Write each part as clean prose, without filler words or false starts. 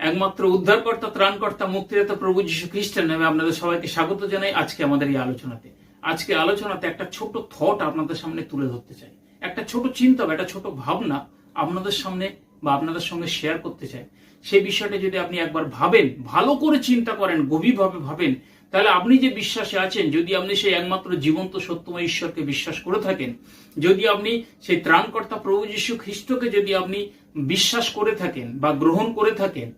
একমাত্র উদ্ধারকর্তা, ত্রাণকর্তা, মুক্তিদাতা প্রভু যীশু খ্রিস্টের নামে আপনাদের সবাইকে স্বাগত জানাই আজকে আমাদের এই আলোচনাতে। আজকে আলোচনাতে একটা ছোট থট আপনাদের সামনে তুলে ধরতে চাই, একটা ছোট চিন্তা বা একটা ছোট ভাবনা আপনাদের সামনে বা আপনাদের সঙ্গে শেয়ার করতে চাই। সেই বিষয়টা যদি আপনি একবার ভাবেন, ভালো করে চিন্তা করেন, গভীরভাবে ভাবেন, তাহলে আপনি যে বিশ্বাসে আছেন, যদি আপনি সেই একমাত্র জীবন্ত সত্যময় ঈশ্বরকে বিশ্বাস করে থাকেন, যদি আপনি সেই ত্রাণকর্তা প্রভু যীশু খ্রিস্টকে যদি আপনি বিশ্বাস করে থাকেন বা গ্রহণ করে থাকেন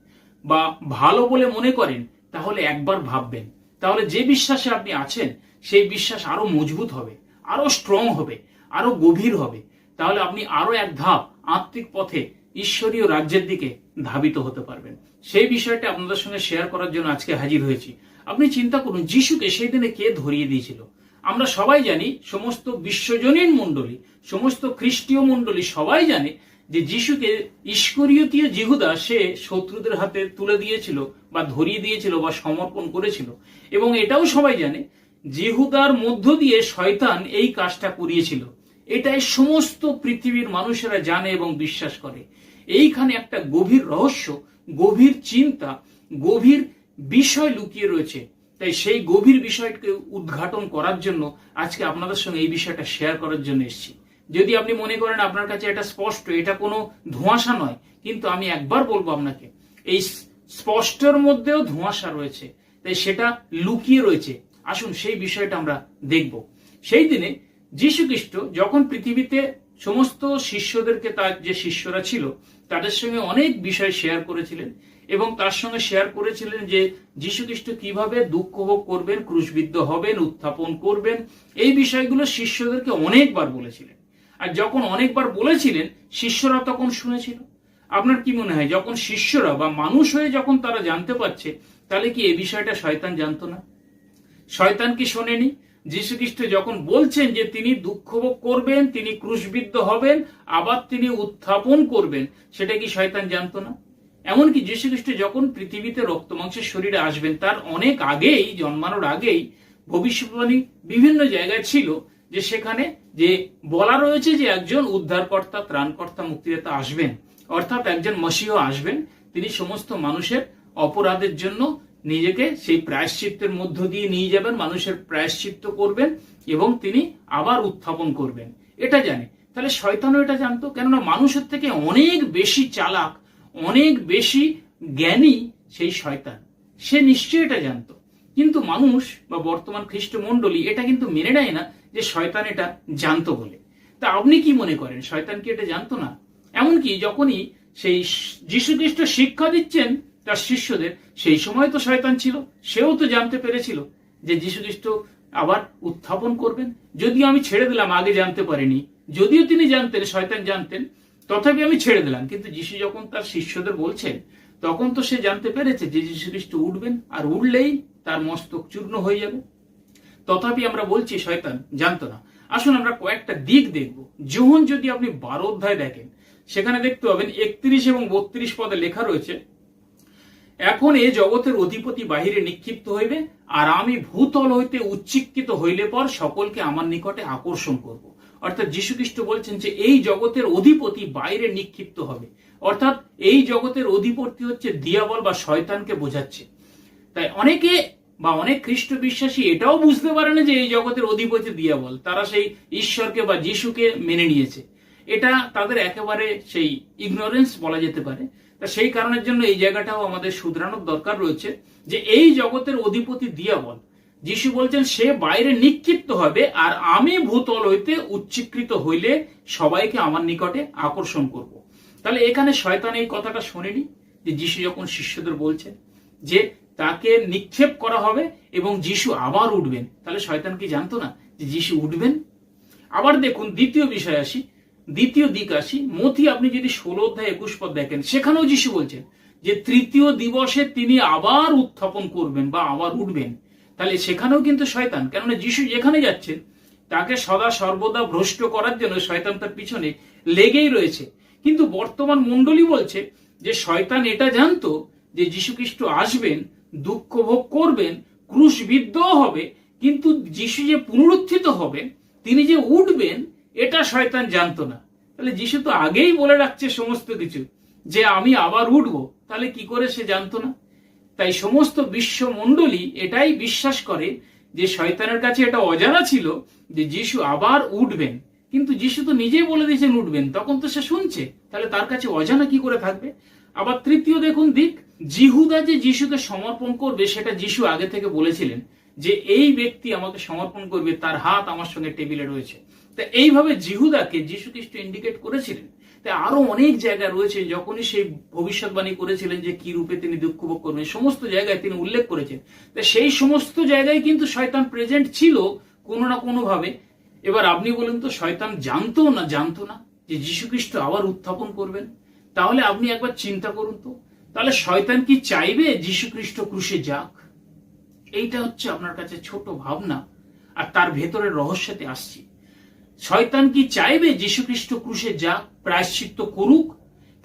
বা ভালো বলে মনে করেন, তাহলে একবার ভাববেন, তাহলে যে বিশ্বাসে আপনি আছেন সেই বিশ্বাস আরো মজবুত হবে, আরো স্ট্রং হবে, আরো গভীর হবে। তাহলে আপনি আরো এক ধাপ আত্মিক পথে ঈশ্বরীয় রাজ্যের দিকে ধাবিত হতে পারবেন। সেই বিষয়টা আপনাদের সঙ্গে শেয়ার করার জন্য আজকে হাজির হয়েছি। আপনি চিন্তা করুন, যিশুকে সেই দিনে কে ধরিয়ে দিয়েছিল? আমরা সবাই জানি, সমস্ত বিশ্বজনীন মণ্ডলী, সমস্ত খ্রিস্টীয় মণ্ডলী সবাই জানে যে যিশুকে ইস্করিয়তীয় জিহুদা সে শত্রুদের হাতে তুলে দিয়েছিল বা ধরিয়ে দিয়েছিল বা সমর্পণ করেছিল। এবং এটাও সবাই জানে, জিহুদার মধ্য দিয়ে শয়তান এই কাজটা করিয়েছিল। এটাই সমস্ত পৃথিবীর মানুষেরা জানে এবং বিশ্বাস করে। এইখানে একটা গভীর রহস্য, গভীর চিন্তা, গভীর বিষয় লুকিয়ে রয়েছে। তাই সেই গভীর বিষয়কে উদ্ঘাটন করার জন্য আজকে আপনাদের সঙ্গে এই বিষয়টা শেয়ার করার জন্য এসেছি। যদি আপনি মনে করেন আপনার কাছে এটা স্পষ্ট, এটা কোনো ধোঁয়াশা নয়, কিন্তু আমি একবার বলবো আপনাকে, এই স্পষ্টের মধ্যেও ধোঁয়াশা রয়েছে, তাই সেটা লুকিয়ে রয়েছে। আসুন সেই বিষয়টা আমরা দেখব। সেই দিনে যীশু খ্রিস্ট যখন পৃথিবীতে সমস্ত শিষ্যদেরকে, তার যে শিষ্যরা ছিল তাদের সঙ্গে অনেক বিষয় শেয়ার করেছিলেন এবং তার সঙ্গে শেয়ার করেছিলেন যে যীশু খ্রিস্ট কিভাবে দুঃখ ভোগ করবেন, ক্রুশবিদ্ধ হবেন, উত্থাপন করবেন। এই বিষয়গুলো শিষ্যদেরকে অনেকবার বলেছিলেন। আর যখন অনেকবার বলেছিলেন, শিষ্যরা তখন শুনেছিল। আপনার কি মনে হয়, যখন শিষ্যরা বা মানুষ হয়ে যখন তারা জানতে পারছে, তাহলে কি এই বিষয়টা শয়তান জানতো না? শয়তান কি শোনেনি? যীশু খ্রিস্ট যখন বলছেন যে তিনি দুঃখ ভোগ করবেন, তিনি ক্রুশবিদ্ধ হবেন, আবার তিনি উত্থাপন করবেন, সেটা কি শয়তান জানতো না? এমনকি যীশু খ্রিস্ট যখন পৃথিবীতে রক্ত মাংসের শরীরে আসবেন, তার অনেক আগেই, জন্মানোর আগেই ভবিষ্যৎবাণী বিভিন্ন জায়গায় ছিল যে সেখানে যে বলা রয়েছে যে একজন উদ্ধারকর্তা, ত্রাণকর্তা, মুক্তিদাতা আসবেন, অর্থাৎ একজন মসীহ আসবেন। তিনি সমস্ত মানুষের অপরাধের জন্য নিজেকে সেই প্রায়শ্চিত্তের মধ্য দিয়ে নিয়ে যাবেন, মানুষের প্রায়শ্চিত্ত করবেন এবং তিনি আবার উত্থাপন করবেন। এটা জানে। তাহলে শয়তানও এটা জানতো, কেননা মানুষের থেকে অনেক বেশি চালাক, অনেক বেশি জ্ঞানী সেই শয়তান। সে নিশ্চয়ই এটা জানতো, কিন্তু মানুষ বা বর্তমান খ্রিস্ট মণ্ডলী এটা কিন্তু মেনে নেয় না যে শয়তান এটা জানতো বলে। তা আপনি কি মনে করেন, শয়তান কি এটা জানতো না? এমনকি যখনই সেই যীশু খ্রিস্ট শিক্ষা দিচ্ছেন তার শিষ্যদের, সেই সময় তো শয়তান ছিল, সেও তো জানতে পেরেছিল যে যীশু খ্রিস্ট আবার উত্থাপন করবেন। যদিও আমি ছেড়ে দিলাম, আগে জানতে পারিনি, যদিও তিনি জানতেন, শয়তান জানতেন, তথাপি আমি ছেড়ে দিলাম। কিন্তু যীশু যখন তার শিষ্যদের বলছেন, তখন তো সে জানতে পেরেছে যে যীশু খ্রিস্ট উঠবেন, আর উঠলেই তার মস্তক চূর্ণ হয়ে যাবে। তথাপি আমরা বলছি শয়তান জানতো না। আসুন আমরা কয়েকটা দিক দেখব। যোহন যদি আপনি 12 অধ্যায় দেখেন, সেখানে দেখতে পাবেন 31 এবং 32 পদে লেখা রয়েছে, এখন এ জগতের অধিপতি বাহিরে নিক্ষিপ্ত হইবে, আর আমি ভূতল হইতে উচ্চিক্ষিত হইলে পর সকলকে আমার নিকটে আকর্ষণ করব। অর্থাৎ যীশু খ্রিস্ট বলছেন যে এই জগতের অধিপতি বাইরে নিক্ষিপ্ত হবে, অর্থাৎ এই জগতের অধিপতি হচ্ছে দিয়াবল বা শয়তানকে বোঝাচ্ছে। তাই অনেকে বা অনেক খ্রিস্ট বিশ্বাসী এটাও বুঝতে পারে না যে এই জগতের অধিপতি দিয়াবল। তারা সেই ঈশ্বরকে বা যিশুকে মেনে নিয়েছে। এটা তাদের একেবারে সেই ইগনোরেন্স বলা যেতে পারে। তা সেই কারণের জন্য এই জায়গাটাও আমাদের শুধরানোর দরকার রয়েছে যে এই জগতের অধিপতি দিয়াবল, যিশু বলছেন সে বাইরে নিক্ষিপ্ত হবে, আর আমি ভূতল হইতে উচ্চীকৃত হইলে সবাইকে আমার নিকটে আকর্ষণ করব। তাহলে এখানে শয়তান এই কথাটা শোনেনি যে যিশু যখন শিষ্যদের বলছেন যে তাকে নিক্ষেপ করা হবে এবং যিশু আবার উঠবেন, তাহলে শয়তান কি জানতো না যে যিশু উঠবেন? আবার দেখুন, দ্বিতীয় বিষয় আসি, দ্বিতীয় দিক আসি। মথি আপনি যদি 16 অধ্যায় 21 পদ দেখেন, সেখানেও যিশু বলছেন যে তৃতীয় দিবসে তিনি আবার উত্থাপন করবেন বা আবার উঠবেন। তাহলে সেখানেও কিন্তু শয়তান, কেননা যিশু যেখানে যাচ্ছেন তাকে সদা সর্বদা ভ্রষ্ট করার জন্য শয়তান তার পিছনে লেগেই রয়েছে। কিন্তু বর্তমান মণ্ডলী বলছে যে শয়তান এটা জানতো যে যীশু খ্রিস্ট আসবেন, দুঃখ ভোগ করবেন, ক্রুশবিদ্ধ হবে, কিন্তু যিশু যে পুনরুত্থিত হবেন, তিনি যে উঠবেন, এটা শয়তান জানতো না। তাহলে যিশু তো আগেই বলে রাখছে সমস্ত কিছু যে আমি আবার উঠবো, তাহলে কি করে সে জানতো না? তাই সমস্ত বিশ্বমণ্ডলী এটাই বিশ্বাস করে যে শয়তানের কাছে এটা অজানা ছিল যে যিশু আবার উঠবেন, কিন্তু যিশু তো নিজেই বলে দিয়েছেন উঠবেন, তখন তো সে শুনছে, তাহলে তার কাছে অজানা কি করে থাকবে? আবার তৃতীয় দেখুন দিক, জিহুদা যে যিশুকে সমর্পণ করবে সেটা যিশু আগে থেকে বলেছিলেন যে এই ব্যক্তি আমাকে সমর্পণ করবে, তার হাত আমার সঙ্গে টেবিলে রয়েছে। তা এইভাবে জিহুদাকে যিশু খ্রিস্ট ইন্ডিকেট করেছিলেন। তাই আরো অনেক জায়গা রয়েছে যখনই সেই ভবিষ্যৎবাণী করেছিলেন যে কি রূপে তিনি দুঃখ ভোগ করবেন, সমস্ত জায়গায় তিনি উল্লেখ করেছেন। তা সেই সমস্ত জায়গায় কিন্তু শয়তান প্রেজেন্ট ছিল কোনো না কোনো ভাবে। এবার আপনি বলেন তো, শয়তান জানতো না যে যীশু খ্রিস্ট আবার উত্থাপন করবেন? তাহলে আপনি একবার চিন্তা করুন তো, তাহলে শয়তান কি চাইবে যীশু খ্রিস্ট ক্রুশে যাক? এইটা হচ্ছে আপনার কাছে ছোট ভাবনা, আর তার ভেতরের রহস্যতে আসছি। শয়তান কি চাইবে যীশু খ্রিস্ট ক্রুশে যাক, প্রায়শ্চিত্ত করুক?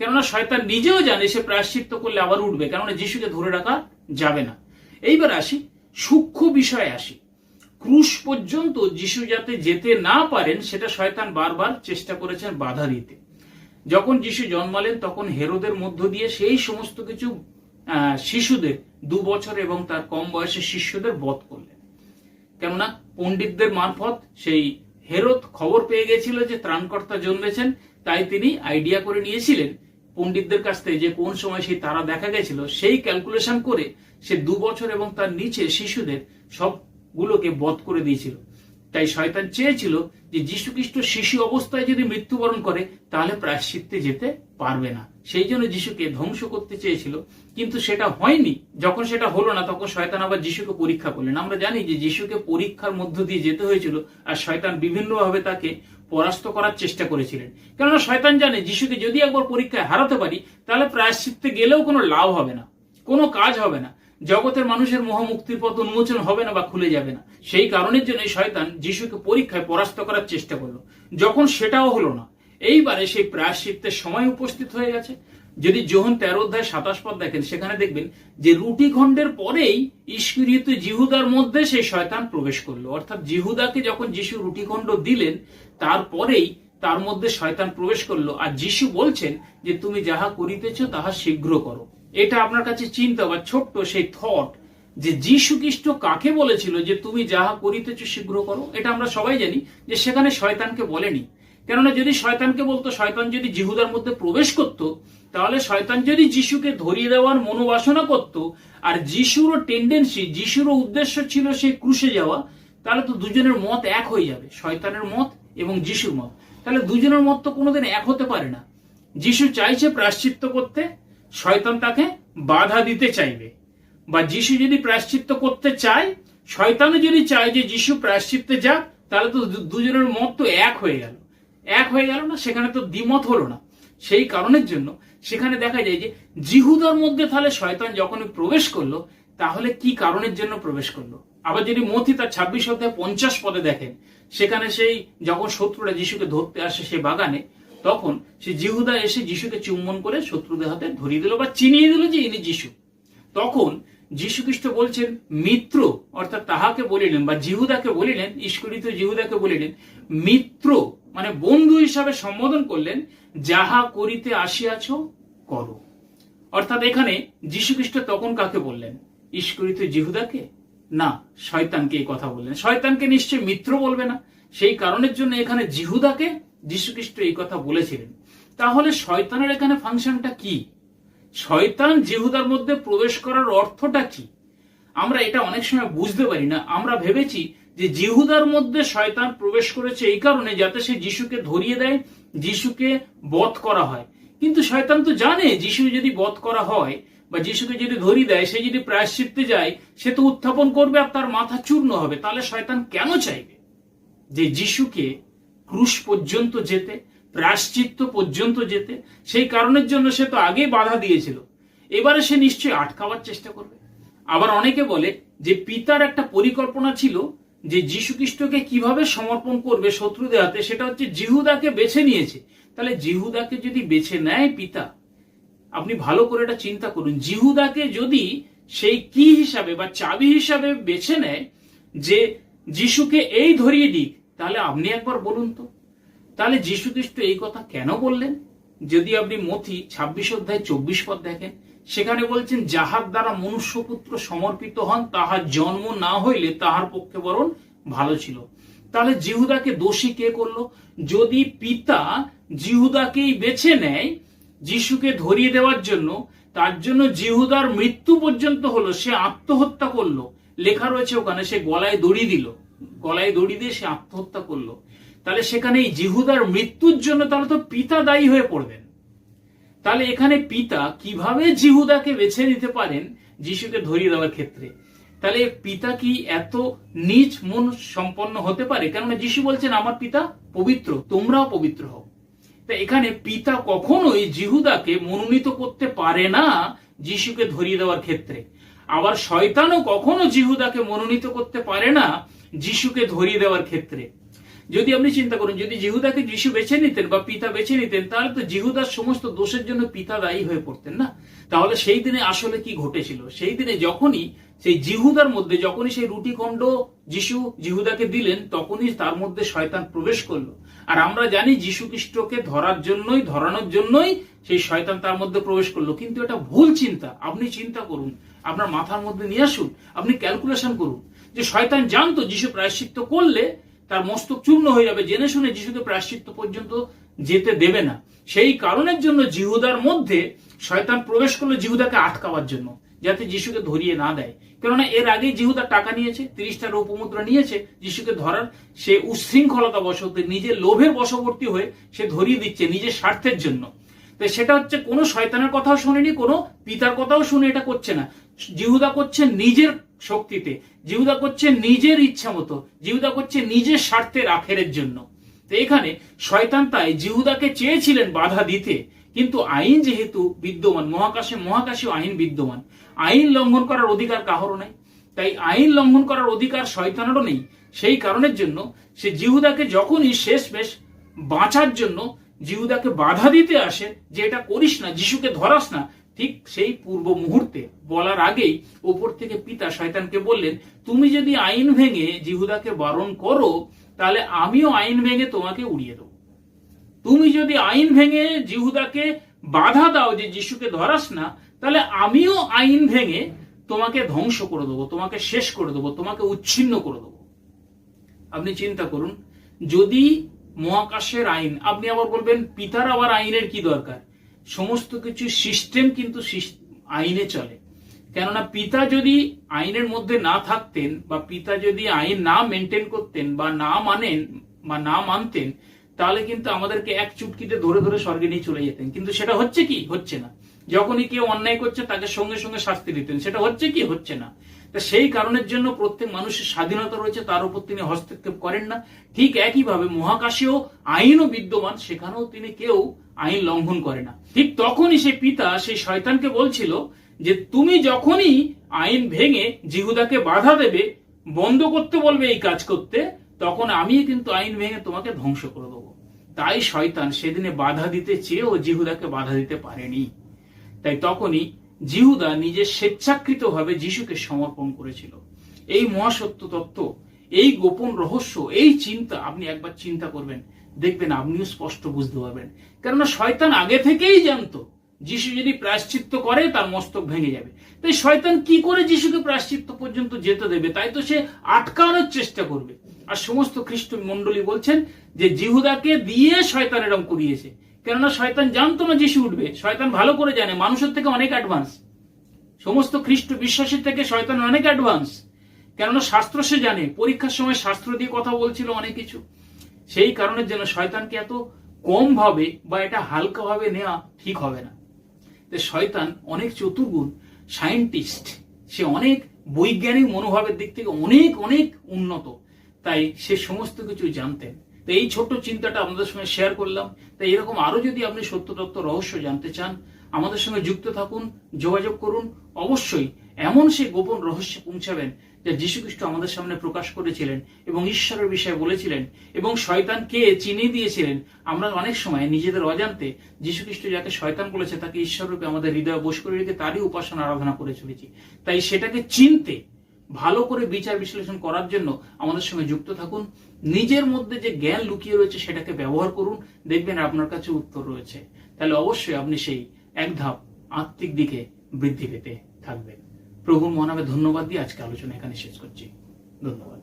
কেননা শয়তান নিজেও জানে সে প্রায়শ্চিত্ত করলে আবার উঠবে, কেননা যিশুকে ধরে রাখা যাবে না। এইবার আসি, সূক্ষ্ম বিষয়ে আসি। ক্রুশ পর্যন্ত যিশু যাতে যেতে না পারেন সেটা শয়তান বারবার চেষ্টা করেছেন বাধা দিতে। যখন যিশু জন্মালেন তখন হেরোদের মধ্য দিয়ে সেই সমস্ত কিছু শিশুদের, 2 বছর এবং তার কম বয়সের শিষ্যদের বধ করলেন। কেননা পণ্ডিতদের মারফত সেই হেরোদ খবর পেয়ে গেছিল যে ত্রাণকর্তা জন্মেছেন, তাই তিনি আইডিয়া করে নিয়েছিলেন পণ্ডিতদের কাছ থেকে যে কোন সময় সেই তারা দেখা গেছিল, সেই ক্যালকুলেশন করে সে 2 বছর এবং তার নিচে শিশুদের সবগুলোকে বধ করে দিয়েছিল। তাই শয়তান চেয়েছিল যে যীশু খ্রিস্ট শিশু অবস্থায় যদি মৃত্যুবরণ করে তাহলে প্রায়শ্চিত্তে যেতে পারবে না, সেই জন্য যিশুকে ধ্বংস করতে চেয়েছিল। কিন্তু সেটা হয়নি। যখন সেটা হলো না তখন শয়তান আবার যিশুকে পরীক্ষা করলেন। আমরা জানি যে যিশুকে পরীক্ষার মধ্য দিয়ে যেতে হয়েছিল, আর শয়তান বিভিন্নভাবে তাকে পরাস্ত করার চেষ্টা করেছিলেন। কেননা শয়তান জানে যিশুকে যদি একবার পরীক্ষায় হারাতে পারি তাহলে প্রায়শ্চিত্তে গেলেও কোনো লাভ হবে না, কোনো কাজ হবে না, জগতের মানুষের মোহমুক্তির পথ উন্মোচন হবে না বা খুলে যাবে না। সেই কারণের জন্য শয়তান যিশুকে পরীক্ষায় পরাস্ত করার চেষ্টা করলো। যখন সেটাও হলো না, এইবারে সেই প্রায়শ্চিত্তের সময় উপস্থিত হয়ে গেছে। যদি যোহন 13 অধ্যায় 27 পদ দেখেন, সেখানে দেখবেন যে রুটি খণ্ডের পরেই ইস্করিয়ত জিহুদার মধ্যে সেই শয়তান প্রবেশ করলো। অর্থাৎ জিহুদাকে যখন যিশু রুটি খণ্ড দিলেন তারপরেই তার মধ্যে শয়তান প্রবেশ করলো, আর যিশু বলছেন যে তুমি যাহা করিতেছ তাহা শীঘ্র করো। এটা আপনার কাছে চিন্তা বা ছোট্ট সেই থট যে যীশু খ্রিস্ট কাকে বলেছিল যে তুমি যাহা করিতেছ শীঘ্র করো, এটা আমরা সবাই জানি যে সেখানে শয়তানকে বলেনি। কেননা যদি শয়তানকে বলতো, শয়তান যদি জিহুদার মধ্যে প্রবেশ করত, তাহলে শয়তান যদি যিশুকে ধরিয়ে দেওয়ার মনোবাসনা করত, আর যিশুরও টেন্ডেন্সি, যিশুরও উদ্দেশ্য ছিল সেই ক্রুশে যাওয়া, তাহলে তো দুজনের মত এক হয়ে যাবে, শয়তানের মত এবং যিশুর মত। তাহলে দুজনের মত তো কোনোদিন এক হতে পারে না। যিশু চাইছে প্রায়শ্চিত্ত করতে, শয়তান তাকে বাধা দিতে চাইবে। বা যিশু যদি প্রায়শ্চিত্ত করতে চায়, শয়তানও যদি চায় যে যিশু প্রায়শ্চিত্তে যাক, তাহলে তো দুজনের মত তো এক হয়ে গেল না, সেখানে তো দ্বিমত হলো না। সেই কারণের জন্য সেখানে দেখা যায় যে জিহুদার মধ্যে তাহলে শয়তান যখন প্রবেশ করলো, তাহলে কি কারণের জন্য প্রবেশ করলো? আবার যদি মথি তার 26 অধ্যায় 50 পদে দেখেন, সেখানে সেই যখন শত্রুরা যিশুকে ধরতে আসে সে বাগানে, তখন সে জিহুদা এসে যিশুকে চুম্বন করে শত্রুদের হাতে ধরিয়ে দিল বা চিনিয়ে দিল যে ইনি যিশু। তখন যীশু খ্রিস্ট বলছেন মিত্র, অর্থাৎ তাহাকে বলিলেন বা জিহুদাকে বলিলেন, ইস্করিত জিহুদাকে বলিলেন মিত্র, মানে বন্ধু হিসাবে সম্বোধন করলেন, যাহা করিতে আসিয়াছ করো। অর্থাৎ এখানে যীশু খ্রিস্ট তখন কাকে বললেন? ইস্করিত জিহুদাকে না, শয়তানকে এই কথা বললেন। শয়তানকে নিশ্চয় মিত্র বলবে না, সেই কারণের জন্য এখানে জিহুদাকে যীশু খ্রিস্ট এই কথা বলেছিলেন। তাহলে শয়তানের এখানে ফাংশনটা কি? শয়তান জিহুদার মধ্যে প্রবেশ করার অর্থটা কি? আমরা এটা অনেক সময় বুঝতে পারি না। আমরা ভেবেছি যে জিহুদার মধ্যে শয়তান প্রবেশ করেছে এই কারণে যাতে সে যিশুকে ধরিয়ে দেয়, যিশুকে বধ করা হয়। কিন্তু শয়তান তো জানে যিশু যদি বধ করা হয় বা যিশুকে যদি ধরিয়ে দেয়, সে যদি প্রায়শ্চিত্তে যায়, সে তো উত্থাপন করবে আর তার মাথা চূর্ণ হবে। তাহলে শয়তান কেন চাইবে যে যিশুকে ক্রুশ পর্যন্ত যেতে, প্রায়শ্চিত্ত পর্যন্ত যেতে? সেই কারণের জন্য সে তো আগে বাধা দিয়েছিল, এবারে সে নিশ্চয়ই আটকাবার চেষ্টা করবে। আবার অনেকে বলে যে পিতার একটা পরিকল্পনা ছিল যে যীশু খ্রিস্টকে কিভাবে সমর্পণ করবে শত্রুদের হাতে, সেটা হচ্ছে জিহুদাকে বেছে নিয়েছে। তাহলে জিহুদাকে যদি বেছে নেয় পিতা, আপনি ভালো করে এটা চিন্তা করুন, জিহুদাকে যদি সেই কি হিসাবে বা চাবি হিসাবে বেছে নেয় যে যিশুকে এই ধরিয়ে দিক, তাহলে আপনি একবার বলুন তো, তাহলে যীশু খ্রিস্ট এই কথা কেন বললেন? যদি আপনি মথি 26 অধ্যায় 24 পদ দেখেন, সেখানে বলছেন যাহার দ্বারা মনুষ্যপুত্র সমর্পিত হন তাহার জন্ম না হইলে তাহার পক্ষে বরং ভালো ছিল। তাহলে জিহুদাকে দোষী কে করলো? যদি পিতা জিহুদাকেই বেছে নেয় যিশুকে ধরিয়ে দেওয়ার জন্য, তার জন্য জিহুদার মৃত্যু পর্যন্ত হলো, সে আত্মহত্যা করলো। লেখা রয়েছে ওখানে সে গলায় দড়ি দিল, গলায় দড়ি দিয়ে সে আত্মহত্যা করলো। তাহলে সেখানে এই জিহুদার মৃত্যুর জন্য তাহলে তো পিতা দায়ী হয়ে পড়বেন। তাহলে এখানে পিতা কিভাবে জিহুদাকে বেছে নিতে পারেন যিশুকে ধরিয়ে দেওয়ার ক্ষেত্রে? তাহলে পিতা কি এত নীচ মন সম্পন্ন হতে পারে? কেননা যিশু বলছেন আমার পিতা পবিত্র, তোমরাও পবিত্র হও। তা এখানে পিতা কখনোই জিহুদাকে মনোনীত করতে পারে না যিশুকে ধরিয়ে দেওয়ার ক্ষেত্রে। আবার শয়তানও কখনো জিহুদাকে মনোনীত করতে পারে না যিশুকে ধরিয়ে দেওয়ার ক্ষেত্রে। যদি আপনি চিন্তা করুন, যদি জিহুদাকে যিশু বেছে নিতেন বা পিতা বেছে নিতেন, তাহলে তো জিহুদার সমস্ত দোষের জন্য পিতা দায়ী হয়ে পড়তেন না। তাহলে সেই দিনে আসলে কি ঘটেছিল? সেই দিনে যখনই সেই জিহুদার মধ্যে, যখনই সেই রুটি খণ্ড যিশু জিহুদাকে দিলেন, তখনই তার মধ্যে শয়তান প্রবেশ করলো। আর আমরা জানি যিশু খ্রিস্টকে ধরানোর জন্যই সেই শয়তান তার মধ্যে প্রবেশ করলো। কিন্তু এটা ভুল চিন্তা। আপনি চিন্তা করুন, আপনার মাথার মধ্যে নিয়ে আসুন, আপনি ক্যালকুলেশন করুন যে শয়তান জানতো যিশু প্রায়শ্চিত্ত করলে তার মস্তক চূর্ণ হয়ে যাবে, জেনে শুনে যিশুকে প্রায়শ্চিত্ত পর্যন্ত যেতে দেবে না। সেই কারণের জন্য জিহুদার মধ্যে শয়তান প্রবেশ করলো জিহুদাকে আটকাবার জন্য, যাতে যিশুকে ধরিয়ে না দেয়। কেননা এর আগেই জিহুদা টাকা নিয়েছে, 30টা রৌপ্য মুদ্রা নিয়েছে যিশুকে ধরার। সে উচ্ছৃঙ্খলতা বশত নিজের লোভের বশবর্তী হয়ে সে ধরিয়ে দিচ্ছে নিজের স্বার্থের জন্য। তাই সেটা হচ্ছে কোনো শয়তানের কথাও শুনেনি, কোনো পিতার কথাও শুনে এটা করছে না। জিহুদা করছে নিজের শক্তিতে, জিহুদা করছে নিজের ইচ্ছা মতো, জিহুদা করছে নিজের স্বার্থের আখেরের জন্য। তো এখানে শয়তান তাই জিহুদাকে চেয়েছিলেন বাধা দিতে, কিন্তু আইন যেহেতু বিদ্যমান, মহাকাশেও আইন বিদ্যমান, আইন লঙ্ঘন করার অধিকার কাহারও নাই। তাই আইন লঙ্ঘন করার অধিকার শয়তানেরও নেই। সেই কারণের জন্য সে জিহুদাকে যখনই শেষমেশ বাঁচার জন্য জিহুদাকে বাধা দিতে আসে যে এটা করিস না, যিশুকে ধরাস না, ঠিক সেই পূর্ব মুহূর্তে বলার আগেই ওপর থেকে পিতা শয়তানকে বললেন, তুমি যদি আইন ভেঙে জিহুদাকে বারণ করো, তাহলে আমিও আইন ভেঙে তোমাকে উড়িয়ে দেবো। তুমি যদি আইন ভেঙে জিহুদাকে বাধা দাও যে যিশুকে ধরাস না, তাহলে আমিও আইন ভেঙে তোমাকে ধ্বংস করে দেবো, তোমাকে শেষ করে দেবো, তোমাকে উচ্ছিন্ন করে দেবো। আপনি চিন্তা করুন, যদি মহাকাশের আইন, আপনি আবার বলবেন পিতার আবার আইনের কি দরকার? সমস্ত কিছু সিস্টেম কিন্তু আইনে চলে। কেননা পিতা যদি আইনের মধ্যে না থাকতেন, বা পিতা যদি আইন না মেনটেন করতেন বা না মানেন বা না মানতেন, তাহলে কিন্তু আমাদেরকে এক চুটকিতে ধরে ধরে স্বর্গে নিয়ে চলে যেতেন। কিন্তু সেটা হচ্ছে কি? হচ্ছে না। যখনই কেউ অন্যায় করছে তাকে সঙ্গে সঙ্গে শাস্তি দিতেন। সেটা হচ্ছে কি? হচ্ছে না। তা সেই কারণের জন্য প্রত্যেক মানুষের স্বাধীনতা রয়েছে, তার উপর তিনি হস্তক্ষেপ করেন না। ঠিক একইভাবে মহাকাশেও আইনও বিদ্যমান, সেখানেও তিনি কেউ আইন লঙ্ঘন করে না। ঠিক তখনই সেই পিতা সেই শয়তানকে বলছিল যে তুমি যখনই আইন ভেঙে জিহুদাকে বাধা দেবে, বন্ধ করতে বলবে এই কাজ করতে, তখন আমি কিন্তু আইন ভেঙে তোমাকে ধ্বংস করে দেবো। তাই শয়তান সেদিনে বাধা দিতে চেয়েও জিহুদাকে বাধা দিতে পারেনি। তাই তখনই জিহুদা নিজের স্বেচ্ছাকৃতভাবে যিশুকে সমর্পণ করেছিল। এই মহাসত্য তত্ত্ব, এই গোপন রহস্য, এই চিন্তা আপনি একবার চিন্তা করবেন, দেখবেন আপনিও স্পষ্ট বুঝতে পারবেন। কেননা শয়তান আগে থেকেই জানতো যিশু যদি প্রায়শ্চিত্ত করে তার মস্তক ভেঙে যাবে। তাই শয়তান কি করে যিশুকে প্রায়শ্চিত্ত পর্যন্ত যেতে দেবে? তাই তো সে আটকানোর চেষ্টা করবে। আর সমস্ত খ্রিস্ট মন্ডলী বলছেন যে জিহুদাকে দিয়ে শয়তান এরকম করিয়েছে। কেননা শয়তান জানতো না যিশু উঠবে। শয়তান ভালো করে জানে, মানুষের থেকে অনেক অ্যাডভান্স, সমস্ত খ্রিস্ট বিশ্বাসীর থেকে শয়তান অনেক অ্যাডভান্স। কেননা শাস্ত্র সে জানে, পরীক্ষার সময় শাস্ত্র দিয়ে কথা বলছিল অনেক কিছু। সেই কারণের জন্য শয়তানকে এত কম ভাবে বা এটা হালকা ভাবে নেওয়া ঠিক হবে না। শয়তান অনেক চতুর্গুণ, সায়েন্টিস্ট, সে অনেক বৈজ্ঞানিক মনোভাবের দিক থেকে অনেক অনেক উন্নত। তাই সে সমস্ত কিছু জানতেন। তো এই ছোট্ট চিন্তাটা আপনাদের সঙ্গে শেয়ার করলাম। তাই এরকম আরো যদি আপনি সত্য তত্ত্ব রহস্য জানতে চান, আমাদের সঙ্গে যুক্ত থাকুন, যোগাযোগ করুন। অবশ্যই এমন সেই গোপন রহস্যে পৌঁছাবেন যা যীশু খ্রিস্ট আমাদের সামনে প্রকাশ করেছিলেন এবং ঈশ্বরের বিষয়ে বলেছিলেন এবং শয়তানকে চিনিয়ে দিয়েছিলেন। আমরা অনেক সময় নিজেদের অজান্তে যীশু খ্রিস্ট যাকে শয়তান বলেছে তাকে ঈশ্বর রূপে আমাদের হৃদয়ে বশ করে রেখে তারই উপাসনা আরাধনা করে চলেছি। তাই সেটাকে চিনতে, ভালো করে বিচার বিশ্লেষণ করার জন্য আমাদের সঙ্গে যুক্ত থাকুন। নিজের মধ্যে যে জ্ঞান লুকিয়ে রয়েছে সেটাকে ব্যবহার করুন, দেখবেন আপনার কাছে উত্তর রয়েছে। তাহলে অবশ্যই আপনি সেই এক ধাপ আত্মিক দিকে বৃদ্ধি পেতে থাকবেন। প্রভুর মহানামে ধন্যবাদ দিয়ে আজকে আলোচনা এখানে শেষ করছি। ধন্যবাদ।